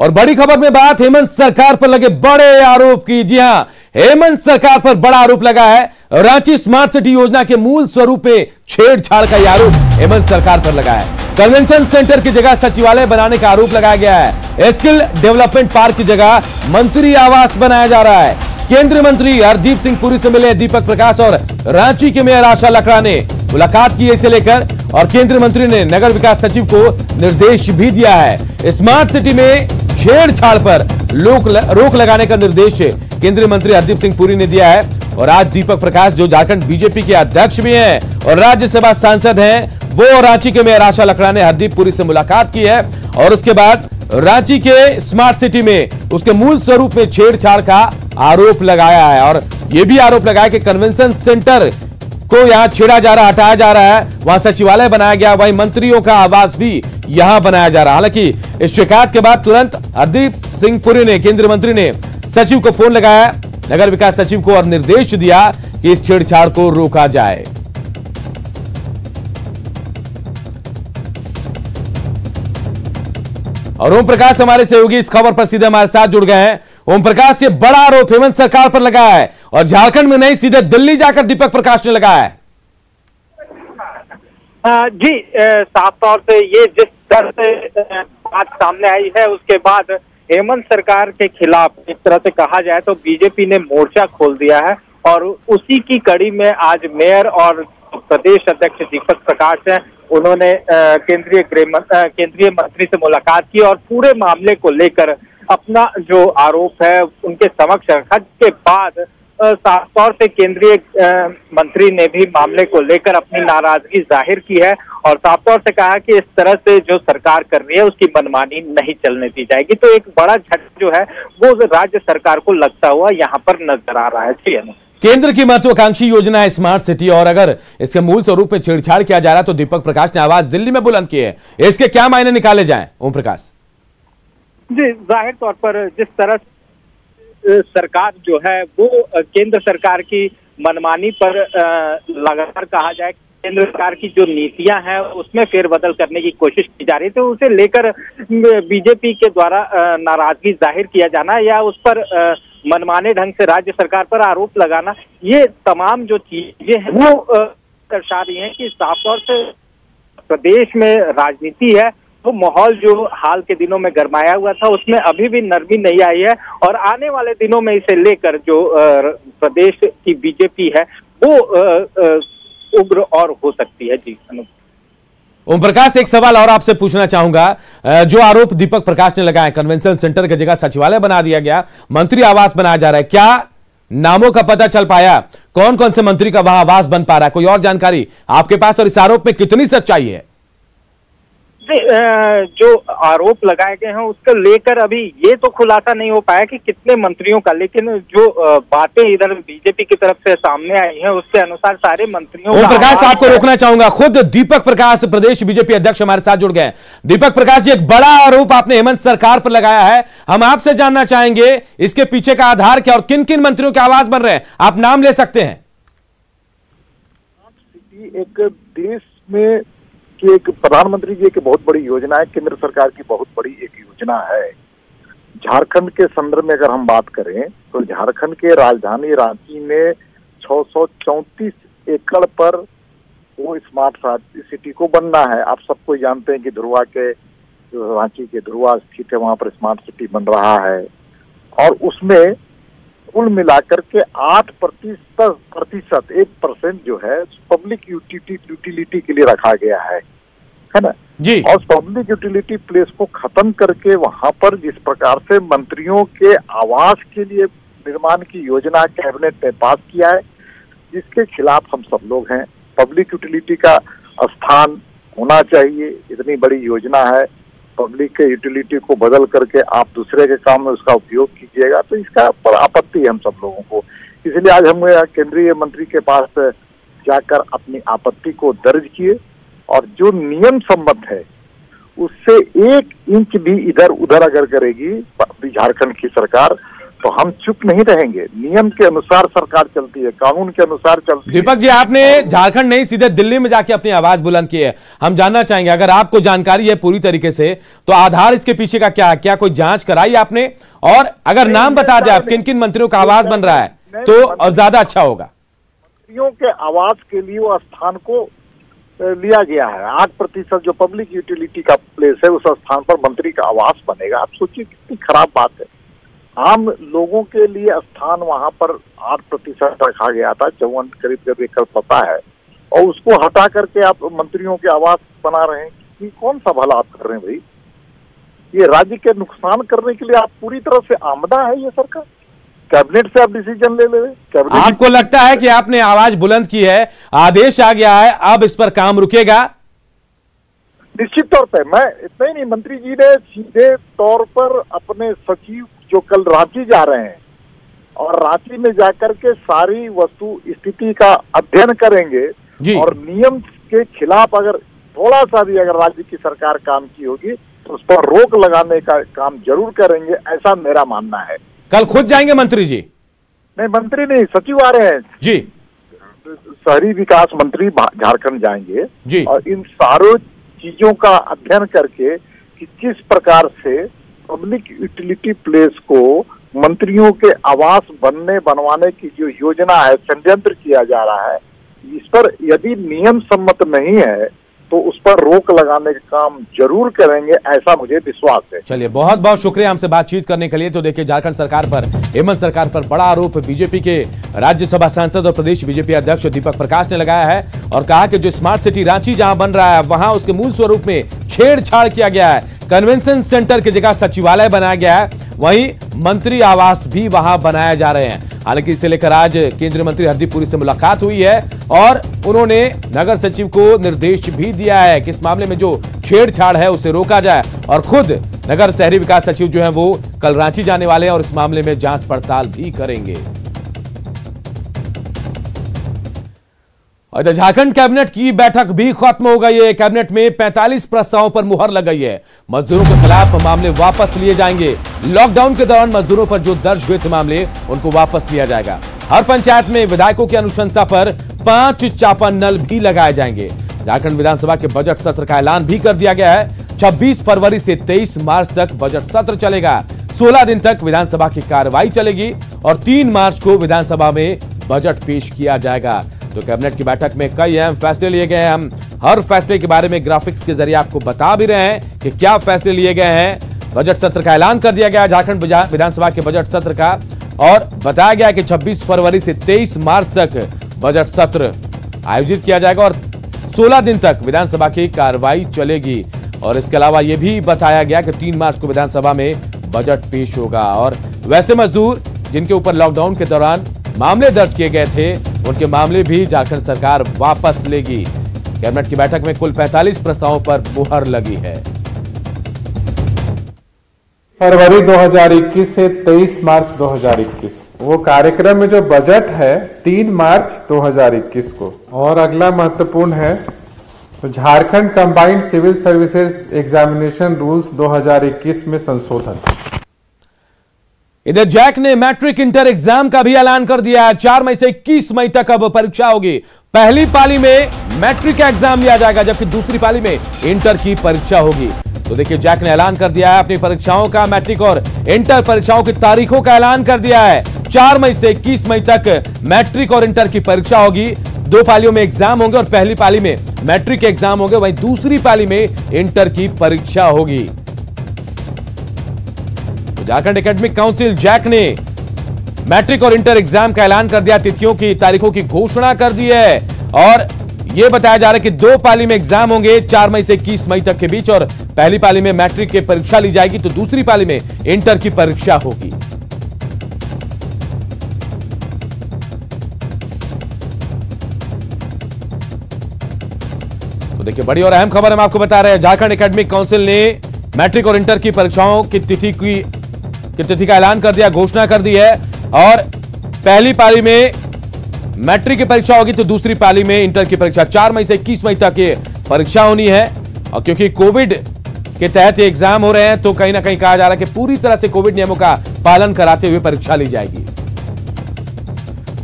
और बड़ी खबर में बात हेमंत सरकार पर लगे बड़े आरोप की। जी हां, हेमंत सरकार पर बड़ा आरोप लगा है। रांची स्मार्ट सिटी योजना के मूल स्वरूप में छेड़छाड़ का यह आरोप हेमंत सरकार पर लगा है। कन्वेंशन सेंटर की जगह सचिवालय बनाने का आरोप लगाया गया है। स्किल डेवलपमेंट पार्क की जगह मंत्री आवास बनाया जा रहा है। केंद्रीय मंत्री हरदीप सिंह पुरी से मिले दीपक प्रकाश और रांची के मेयर आशा लकड़ा ने मुलाकात की इसे लेकर, और केंद्रीय मंत्री ने नगर विकास सचिव को निर्देश भी दिया है। स्मार्ट सिटी में छेड़छाड़ पर रोक लगाने का निर्देश केंद्रीय मंत्री हरदीप सिंह पुरी ने दिया है। और आज दीपक प्रकाश, जो झारखंड बीजेपी के अध्यक्ष भी हैं और राज्यसभा सांसद हैं, वो रांची के मेयर आशा लकड़ा ने हरदीप पुरी से मुलाकात की है और उसके बाद रांची के स्मार्ट सिटी में उसके मूल स्वरूप में छेड़छाड़ का आरोप लगाया है। और यह भी आरोप लगाया कि कन्वेंशन सेंटर को यहां छेड़ा जा रहा, हटाया जा रहा है, वहां सचिवालय बनाया गया, वहीं मंत्रियों का आवास भी यहां बनाया जा रहा है। हालांकि इस शिकायत के बाद तुरंत हरदीप सिंह पुरी ने, केंद्रीय मंत्री ने सचिव को फोन लगाया, नगर विकास सचिव को, और निर्देश दिया कि इस छेड़छाड़ को रोका जाए। और ओम प्रकाश हमारे सहयोगी इस खबर पर सीधे हमारे साथ जुड़ गए हैं। ओम प्रकाश, ये बड़ा आरोप हेमंत सरकार पर लगा है और झारखंड में नहीं, सीधे दिल्ली जाकर दीपक प्रकाश ने लगाया है। जी, साफ तौर से ये जिस तरह से बात सामने आई है, उसके बाद हेमंत सरकार के खिलाफ एक तरह से कहा जाए तो बीजेपी ने मोर्चा खोल दिया है। और उसी की कड़ी में आज मेयर और प्रदेश अध्यक्ष दीपक प्रकाश हैं, उन्होंने केंद्रीय मंत्री से मुलाकात की और पूरे मामले को लेकर अपना जो आरोप है उनके समक्ष रखा। के बाद साफ तौर से केंद्रीय मंत्री ने भी मामले को लेकर अपनी नाराजगी जाहिर की है और साफ तौर से कहा कि इस तरह से जो सरकार कर रही है उसकी मनमानी नहीं चलने दी जाएगी। तो एक बड़ा झटका जो है वो राज्य सरकार को लगता हुआ यहाँ पर नजर आ रहा है। केंद्र की महत्वाकांक्षी योजना है स्मार्ट सिटी, और अगर इसके मूल स्वरूप में छेड़छाड़ किया जा रहा है तो दीपक प्रकाश ने आवाज दिल्ली में बुलंद की है। इसके क्या मायने निकाले जाएं, ओम प्रकाश? जी, जाहिर तौर पर जिस तरह सरकार जो है वो केंद्र सरकार की मनमानी पर लगातार कहा जाए, केंद्र सरकार की जो नीतियां हैं उसमें फेरबदल करने की कोशिश की जा रही थी, उसे लेकर बीजेपी के द्वारा नाराजगी जाहिर किया जाना या उस पर मनमाने ढंग से राज्य सरकार पर आरोप लगाना, ये तमाम जो चीजें हैं वो दर्शा रही हैं कि साफ तौर से प्रदेश में राजनीति है वो माहौल जो हाल के दिनों में गरमाया हुआ था उसमें अभी भी नरमी नहीं आई है। और आने वाले दिनों में इसे लेकर जो प्रदेश की बीजेपी है वो उग्र और हो सकती है। जी ओम प्रकाश, एक सवाल और आपसे पूछना चाहूंगा। जो आरोप दीपक प्रकाश ने लगाया, कन्वेंशन सेंटर की जगह सचिवालय बना दिया गया, मंत्री आवास बनाया जा रहा है, क्या नामों का पता चल पाया? कौन कौन से मंत्री का वहां आवास बन पा रहा है? कोई और जानकारी आपके पास? और इस आरोप में कितनी सच्चाई है? जो आरोप लगाए गए हैं उसको लेकर अभी ये तो खुलासा नहीं हो पाया कि कितने मंत्रियों का, लेकिन जो बातें इधर बीजेपी की तरफ से सामने आई हैं उसके अनुसार सारे मंत्रियों ओम प्रकाश, आपको रोकना चाहूंगा। खुद दीपक प्रकाश, प्रदेश बीजेपी अध्यक्ष, हमारे साथ जुड़ गए। दीपक प्रकाश जी, एक बड़ा आरोप आपने हेमंत सरकार पर लगाया है, हम आपसे जानना चाहेंगे इसके पीछे का आधार क्या और किन किन मंत्रियों के आवास बन रहे हैं? आप नाम ले सकते हैं। एक देश में कि एक प्रधानमंत्री जी की बहुत बड़ी योजना है, केंद्र सरकार की बहुत बड़ी एक योजना है। झारखंड के संदर्भ में अगर हम बात करें तो झारखंड के राजधानी रांची में 634 एकड़ पर वो स्मार्ट सिटी को बनना है। आप सबको जानते हैं कि ध्रुवा के, रांची के ध्रुवा स्थित है, वहां पर स्मार्ट सिटी बन रहा है और उसमें कुल मिलाकर के 8% 1% जो है पब्लिक यूटिलिटी के लिए रखा गया है ना जी। और पब्लिक यूटिलिटी प्लेस को खत्म करके वहां पर जिस प्रकार से मंत्रियों के आवास के लिए निर्माण की योजना कैबिनेट ने पास किया है, जिसके खिलाफ हम सब लोग हैं। पब्लिक यूटिलिटी का स्थान होना चाहिए, इतनी बड़ी योजना है, पब्लिक के यूटिलिटी को बदल करके आप दूसरे के काम में उसका उपयोग कीजिएगा, तो इसका पर आपत्ति है हम सब लोगों को। इसलिए आज हम केंद्रीय मंत्री के पास जाकर अपनी आपत्ति को दर्ज किए और जो नियम सम्मत है उससे 1 इंच भी इधर उधर अगर करेगी झारखंड की सरकार तो हम चुप नहीं रहेंगे। नियम के अनुसार सरकार चलती है, कानून के अनुसार चलती है। दीपक जी, आपने झारखंड नहीं सीधे दिल्ली में जाके अपनी आवाज बुलंद की है। हम जानना चाहेंगे, अगर आपको जानकारी है पूरी तरीके से, तो आधार इसके पीछे का क्या है? क्या कोई जांच कराई आपने? और अगर नाम बता दें आप किन किन मंत्रियों का आवाज बन रहा है तो और ज्यादा अच्छा होगा। मंत्रियों के आवास के लिए वो स्थान को लिया गया है। 8% जो पब्लिक यूटिलिटी का प्लेस है उस स्थान पर मंत्री का आवास बनेगा। आप सोचिए कितनी खराब बात है। आम लोगों के लिए स्थान वहां पर 8% रखा गया था, 54 करीब एकड़ पता है, और उसको हटा करके आप मंत्रियों के आवास बना रहे हैं। ये कौन सा भला आप कर रहे हैं भाई? ये राज्य के नुकसान करने के लिए आप पूरी तरह से आमदा है ये सरकार। कैबिनेट से आप डिसीजन ले ले। आपको लगता है कि आपने आवाज बुलंद की है, आदेश आ गया है, अब इस पर काम रुकेगा? निश्चित तौर पे। मैं इतना ही नहीं, मंत्री जी ने सीधे तौर पर अपने सचिव जो कल रांची जा रहे हैं और रांची में जाकर के सारी वस्तु स्थिति का अध्ययन करेंगे और नियम के खिलाफ अगर थोड़ा सा भी अगर राज्य की सरकार काम की होगी तो उस पर रोक लगाने का काम जरूर करेंगे, ऐसा मेरा मानना है। कल खुद जाएंगे मंत्री जी? नहीं, मंत्री नहीं, सचिव आ रहे हैं जी। शहरी विकास मंत्री झारखंड जाएंगे जी, और इन सारों चीजों का अध्ययन करके कि किस प्रकार से पब्लिक यूटिलिटी प्लेस को मंत्रियों के आवास बनवाने की जो योजना है, षड्यंत्र किया जा रहा है, इस पर यदि नियम सम्मत नहीं है तो उस पर रोक लगाने का काम जरूर करेंगे, ऐसा मुझे विश्वास है। चलिए, बहुत बहुत शुक्रिया हमसे बातचीत करने के लिए। तो देखिए, झारखंड सरकार पर, हेमंत सरकार पर बड़ा आरोप बीजेपी के राज्यसभा सांसद और प्रदेश बीजेपी अध्यक्ष दीपक प्रकाश ने लगाया है और कहा कि जो स्मार्ट सिटी रांची जहां बन रहा है वहां उसके मूल स्वरूप में छेड़छाड़ किया गया है। कन्वेंशन सेंटर की जगह सचिवालय बनाया गया है, वहीं मंत्री आवास भी वहां बनाए जा रहे हैं। हालांकि इसे लेकर आज केंद्रीय मंत्री हरदीप पुरी से मुलाकात हुई है और उन्होंने नगर सचिव को निर्देश भी दिया है कि इस मामले में जो छेड़छाड़ है उसे रोका जाए और खुद नगर शहरी विकास सचिव जो है वो कल रांची जाने वाले हैं और इस मामले में जांच पड़ताल भी करेंगे। और झारखंड कैबिनेट की बैठक भी खत्म हो गई है। कैबिनेट में 45 प्रस्तावों पर मुहर लग गई है। मजदूरों के खिलाफ मामले वापस लिए जाएंगे। लॉकडाउन के दौरान मजदूरों पर जो दर्ज हुए थे मामले, उनको वापस लिया जाएगा। हर पंचायत में विधायकों की अनुशंसा पर 5 चापान नल भी लगाए जाएंगे। झारखंड विधानसभा के बजट सत्र का ऐलान भी कर दिया गया है। 26 फरवरी से 23 मार्च तक बजट सत्र चलेगा। 16 दिन तक विधानसभा की कार्रवाई चलेगी और 3 मार्च को विधानसभा में बजट पेश किया जाएगा। तो कैबिनेट की बैठक में कई अहम फैसले लिए गए हैं। हम हर फैसले के बारे में ग्राफिक्स के जरिए आपको बता भी रहे हैं कि क्या फैसले लिए गए हैं। बजट सत्र का ऐलान कर दिया गया झारखंड विधानसभा के बजट सत्र का और बताया गया कि 26 फरवरी से 23 मार्च तक बजट सत्र आयोजित किया जाएगा और 16 दिन तक विधानसभा की कार्रवाई चलेगी। और इसके अलावा यह भी बताया गया कि 3 मार्च को विधानसभा में बजट पेश होगा। और वैसे मजदूर जिनके ऊपर लॉकडाउन के दौरान मामले दर्ज किए गए थे, उनके मामले भी झारखंड सरकार वापस लेगी। कैबिनेट की बैठक में कुल 45 प्रस्तावों पर मुहर लगी है। फरवरी 2021 से 23 मार्च 2021 वो कार्यक्रम में जो बजट है 3 मार्च 2021 को। और अगला महत्वपूर्ण है तो Jharkhand combined civil services examination rules 2021 में संशोधन। इधर जैक ने मैट्रिक इंटर एग्जाम का भी ऐलान कर दिया है। 4 मई से 21 मई तक अब परीक्षा होगी। पहली पाली में मैट्रिक का एग्जाम लिया जाएगा जबकि दूसरी पाली में इंटर की परीक्षा होगी। तो देखिए, जैक ने ऐलान कर दिया है अपनी परीक्षाओं का, मैट्रिक और इंटर परीक्षाओं की तारीखों का ऐलान कर दिया है। 4 मई से 21 मई तक मैट्रिक और इंटर की परीक्षा होगी। 2 पालियों में एग्जाम होंगे और पहली पाली में मैट्रिक एग्जाम होंगे, वहीं दूसरी पाली में इंटर की परीक्षा होगी। झारखंड एकेडमिक काउंसिल जैक ने मैट्रिक और इंटर एग्जाम का ऐलान कर दिया। तिथियों की, तारीखों की घोषणा कर दी है और यह बताया जा रहा है कि 2 पाली में एग्जाम होंगे 4 मई से 21 मई तक के बीच और पहली पाली में मैट्रिक की परीक्षा ली जाएगी तो दूसरी पाली में इंटर की परीक्षा होगी। तो देखिए, बड़ी और अहम खबर हम आपको बता रहे हैं। झारखंड एकेडमिक काउंसिल ने मैट्रिक और इंटर की परीक्षाओं की तिथि का ऐलान कर दिया, घोषणा कर दी है और पहली पाली में मैट्रिक की परीक्षा होगी तो दूसरी पाली में इंटर की परीक्षा। 4 मई से 21 मई तक ये परीक्षा होनी है और क्योंकि कोविड के तहत ये एग्जाम हो रहे हैं तो कहीं ना कहीं कहा जा रहा है कि पूरी तरह से कोविड नियमों का पालन कराते हुए परीक्षा ली जाएगी।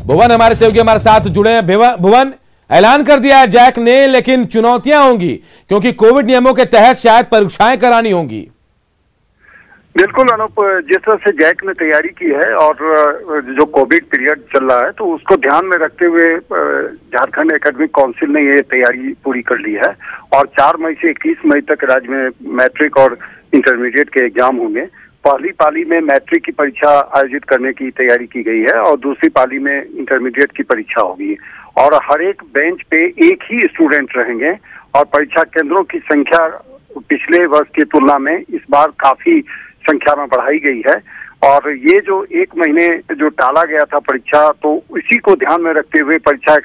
भुवन हमारे सहयोगी हमारे साथ जुड़े हैं। भुवन, ऐलान कर दिया है जैक ने, लेकिन चुनौतियां होंगी क्योंकि कोविड नियमों के तहत शायद परीक्षाएं करानी होंगी। बिल्कुल अनूप, जिस तरह से जैक ने तैयारी की है और जो कोविड पीरियड चल रहा है तो उसको ध्यान में रखते हुए झारखंड एकेडमिक काउंसिल ने ये तैयारी पूरी कर ली है और 4 मई से 21 मई तक राज्य में मैट्रिक और इंटरमीडिएट के एग्जाम होंगे। पहली पाली में मैट्रिक की परीक्षा आयोजित करने की तैयारी की गई है और दूसरी पाली में इंटरमीडिएट की परीक्षा होगी और हर एक बेंच पे एक ही स्टूडेंट रहेंगे और परीक्षा केंद्रों की संख्या पिछले वर्ष की तुलना में इस बार काफी संख्या में बढ़ाई गई है और ये जो 1 महीने जो टाला गया था परीक्षा, तो इसी को ध्यान में रखते हुए परीक्षा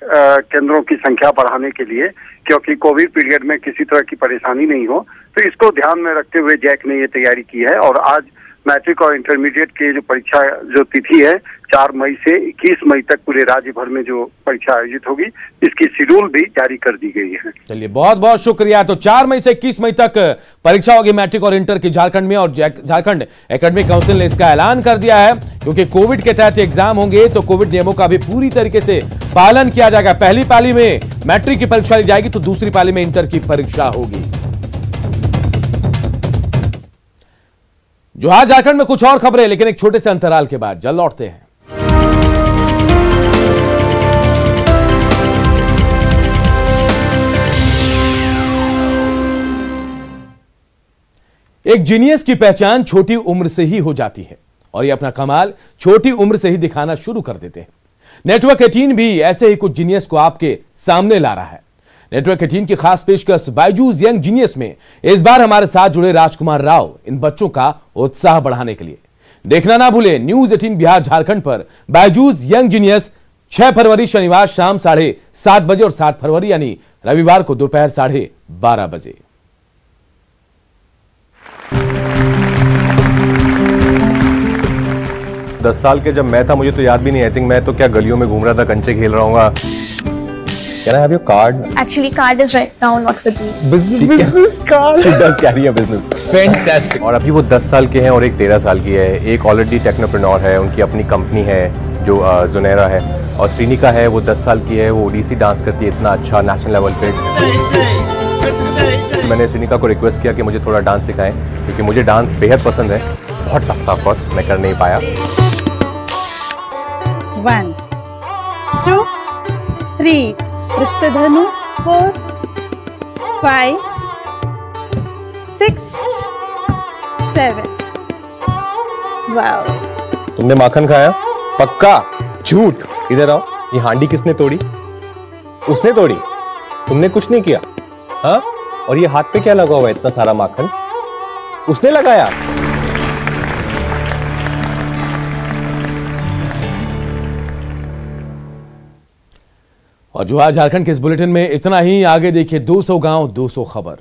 केंद्रों की संख्या बढ़ाने के लिए, क्योंकि कोविड पीरियड में किसी तरह की परेशानी नहीं हो, तो इसको ध्यान में रखते हुए जैक ने ये तैयारी की है और आज मैट्रिक और इंटरमीडिएट की जो परीक्षा जो तिथि है 4 मई से 21 मई तक पूरे राज्य भर में जो परीक्षा आयोजित होगी, इसकी शेड्यूल भी जारी कर दी गई है। चलिए, बहुत बहुत शुक्रिया। तो 4 मई से 21 मई तक परीक्षा होगी मैट्रिक और इंटर की झारखंड में और झारखंड एकेडमिक काउंसिल ने इसका ऐलान कर दिया है क्योंकि कोविड के तहत एग्जाम होंगे तो कोविड नियमों का भी पूरी तरीके से पालन किया जाएगा। पहली पाली में मैट्रिक की परीक्षा ली जाएगी तो दूसरी पाली में इंटर की परीक्षा होगी। जो आज झारखंड में कुछ और खबरें, लेकिन एक छोटे से अंतराल के बाद जल्द लौटते हैं। एक जीनियस की पहचान छोटी उम्र से ही हो जाती है और ये अपना कमाल छोटी उम्र से ही दिखाना शुरू कर देते हैं। नेटवर्क 18 भी ऐसे ही कुछ जीनियस को आपके सामने ला रहा है। नेटवर्क 18 की खास पेशकश बायजूस यंग जीनियस में इस बार हमारे साथ जुड़े राजकुमार राव इन बच्चों का उत्साह बढ़ाने के लिए। देखना ना भूलें न्यूज 18 बिहार झारखंड पर बायजूस यंग जीनियस 6 फरवरी शनिवार शाम 7:30 बजे और 7 फरवरी यानी रविवार को दोपहर 12:30 बजे। दस साल के जब मैं था, मुझे तो याद भी नहीं, आई थिंक मैं तो क्या गलियों में घूम रहा था, कंचे खेल रहा हूँ। Can I have your card? Actually, card is right now not with me. Business card. She does carry a business card. Fantastic. और अभी वो 10 साल के हैं और एक 13 साल की है। एक ऑलरेडी टेक्नोप्रेन्योर है, उनकी अपनी कंपनी है जो जुनैरा है, और श्रीनिका है, वो 10 साल की है, वो ओडिसी डांस करती है इतना अच्छा नेशनल लेवल पे। मैंने श्रीनिका को रिक्वेस्ट किया कि मुझे थोड़ा डांस सिखाएं क्योंकि मुझे डांस बेहद पसंद है। बहुत टफ था, ऑफकोर्स मैं कर नहीं पाया। 1 2 3 पृष्ठधनु 4 5 6 7। वाओ, तुमने माखन खाया? पक्का? झूठ। इधर आओ। ये हांडी किसने तोड़ी? उसने तोड़ी, तुमने कुछ नहीं किया। हाँ, और ये हाथ पे क्या लगा हुआ है इतना सारा माखन? उसने लगाया। और जो आज झारखंड के इस बुलेटिन में इतना ही। आगे देखिए 200 गांव 200 खबर।